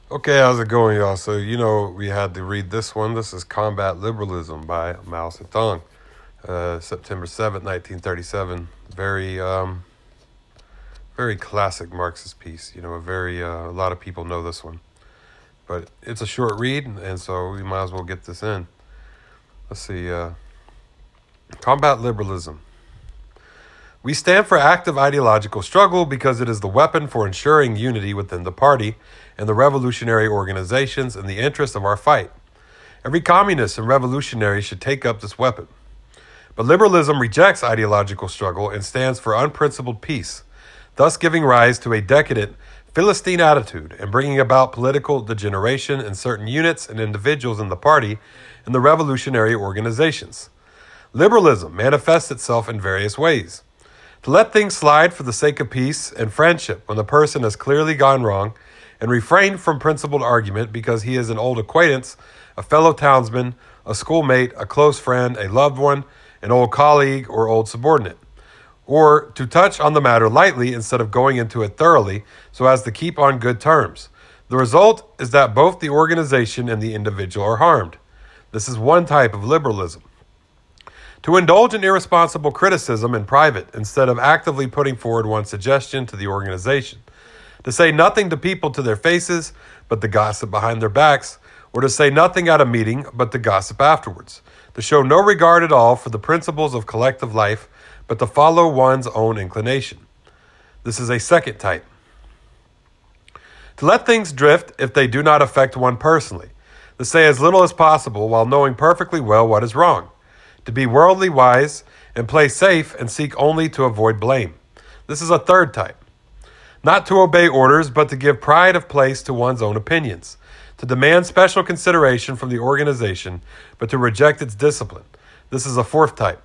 Okay, how's it going, y'all? So, we had to read this one. This is Combat Liberalism by Mao Zedong, September 7th, 1937. Very classic Marxist piece. A lot of people know this one. But it's a short read, and so we might as well get this in. Let's see. Combat Liberalism. We stand for active ideological struggle because it is the weapon for ensuring unity within the party and the revolutionary organizations in the interest of our fight. Every communist and revolutionary should take up this weapon. But liberalism rejects ideological struggle and stands for unprincipled peace, thus giving rise to a decadent, Philistine attitude and bringing about political degeneration in certain units and individuals in the party and the revolutionary organizations. Liberalism manifests itself in various ways. To let things slide for the sake of peace and friendship when the person has clearly gone wrong, and refrain from principled argument because he is an old acquaintance, a fellow townsman, a schoolmate, a close friend, a loved one, an old colleague, or old subordinate. Or to touch on the matter lightly instead of going into it thoroughly so as to keep on good terms. The result is that both the organization and the individual are harmed. This is one type of liberalism. To indulge in irresponsible criticism in private instead of actively putting forward one suggestion to the organization. To say nothing to people to their faces, but to gossip behind their backs, or to say nothing at a meeting, but to gossip afterwards. To show no regard at all for the principles of collective life, but to follow one's own inclination. This is a second type. To let things drift if they do not affect one personally. To say as little as possible while knowing perfectly well what is wrong. To be worldly wise and play safe and seek only to avoid blame. This is a third type. Not to obey orders, but to give pride of place to one's own opinions. To demand special consideration from the organization, but to reject its discipline. This is a fourth type.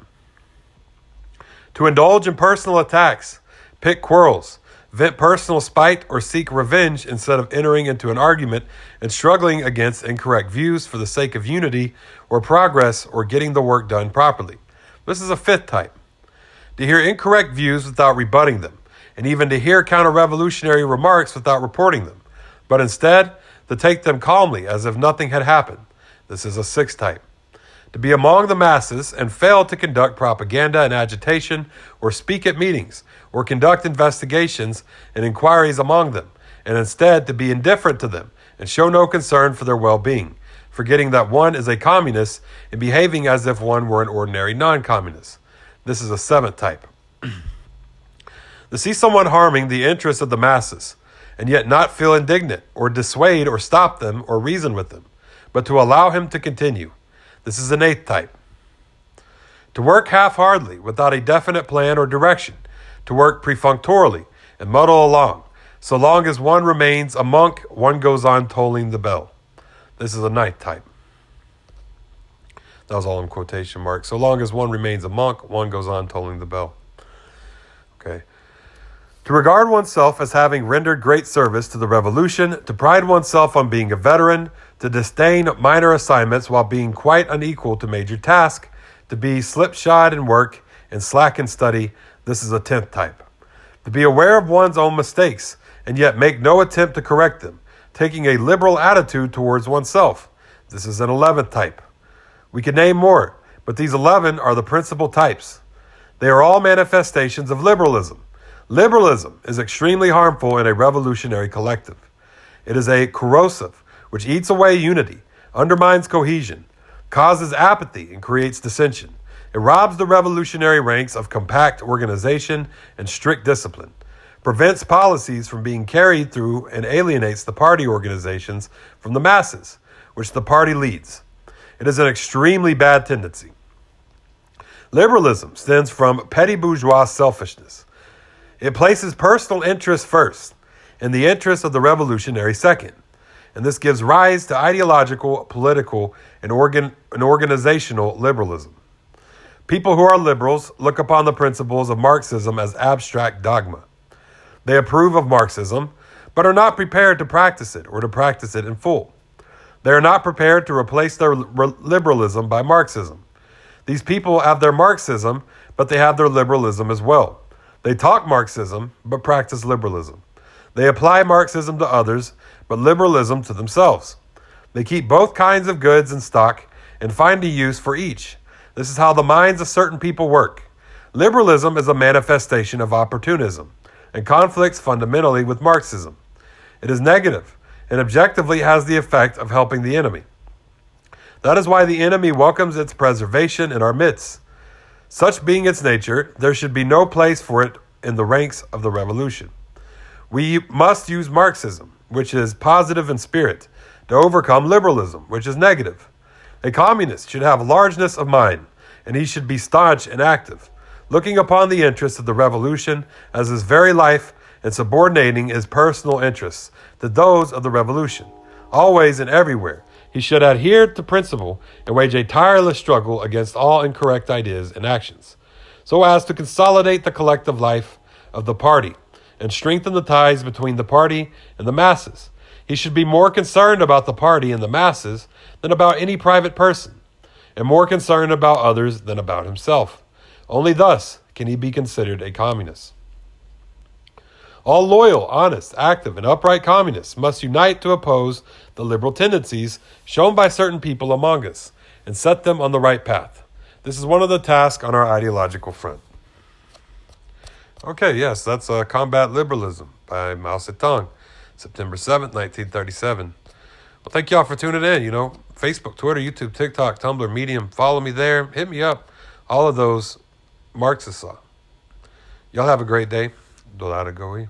To indulge in personal attacks, pick quarrels, vent personal spite, or seek revenge instead of entering into an argument and struggling against incorrect views for the sake of unity or progress or getting the work done properly. This is a fifth type. To hear incorrect views without rebutting them, and even to hear counter-revolutionary remarks without reporting them, but instead to take them calmly as if nothing had happened. This is a sixth type. To be among the masses and fail to conduct propaganda and agitation or speak at meetings or conduct investigations and inquiries among them, and instead to be indifferent to them and show no concern for their well-being, forgetting that one is a communist and behaving as if one were an ordinary non-communist. This is a seventh type. To see someone harming the interests of the masses and yet not feel indignant or dissuade or stop them or reason with them, but to allow him to continue. This is an eighth type. To work half-heartedly without a definite plan or direction, to work perfunctorily and muddle along. So long as one remains a monk, one goes on tolling the bell. This is a ninth type. That was all in quotation marks. So long as one remains a monk, one goes on tolling the bell. Okay. To regard oneself as having rendered great service to the revolution, to pride oneself on being a veteran, to disdain minor assignments while being quite unequal to major tasks, to be slipshod in work and slack in study, this is a 10th type. To be aware of one's own mistakes and yet make no attempt to correct them, taking a liberal attitude towards oneself, this is an 11th type. We could name more, but these 11 are the principal types. They are all manifestations of liberalism. Liberalism is extremely harmful in a revolutionary collective. It is a corrosive, which eats away unity, undermines cohesion, causes apathy, and creates dissension. It robs the revolutionary ranks of compact organization and strict discipline, prevents policies from being carried through, and alienates the party organizations from the masses, which the party leads. It is an extremely bad tendency. Liberalism stems from petty bourgeois selfishness. It places personal interest first, and the interest of the revolutionary second. And this gives rise to ideological, political, and organizational liberalism. People who are liberals look upon the principles of Marxism as abstract dogma. They approve of Marxism, but are not prepared to practice it or to practice it in full. They are not prepared to replace their liberalism by Marxism. These people have their Marxism, but they have their liberalism as well. They talk Marxism, but practice liberalism. They apply Marxism to others, but liberalism to themselves. They keep both kinds of goods in stock and find a use for each. This is how the minds of certain people work. Liberalism is a manifestation of opportunism and conflicts fundamentally with Marxism. It is negative and objectively has the effect of helping the enemy. That is why the enemy welcomes its preservation in our midst. Such being its nature, there should be no place for it in the ranks of the revolution. We must use Marxism, which is positive in spirit, to overcome liberalism, which is negative. A communist should have largeness of mind, and he should be staunch and active, looking upon the interests of the revolution as his very life and subordinating his personal interests to those of the revolution. Always and everywhere, he should adhere to principle and wage a tireless struggle against all incorrect ideas and actions, so as to consolidate the collective life of the party and strengthen the ties between the party and the masses. He should be more concerned about the party and the masses than about any private person, and more concerned about others than about himself. Only thus can he be considered a communist. All loyal, honest, active, and upright communists must unite to oppose the liberal tendencies shown by certain people among us and set them on the right path. This is one of the tasks on our ideological front. Okay, yes, that's Combat Liberalism by Mao Zedong, September 7th, 1937. Well, thank y'all for tuning in. Facebook, Twitter, YouTube, TikTok, Tumblr, Medium. Follow me there. Hit me up. All of those Marxists. Y'all have a great day. Do that, go.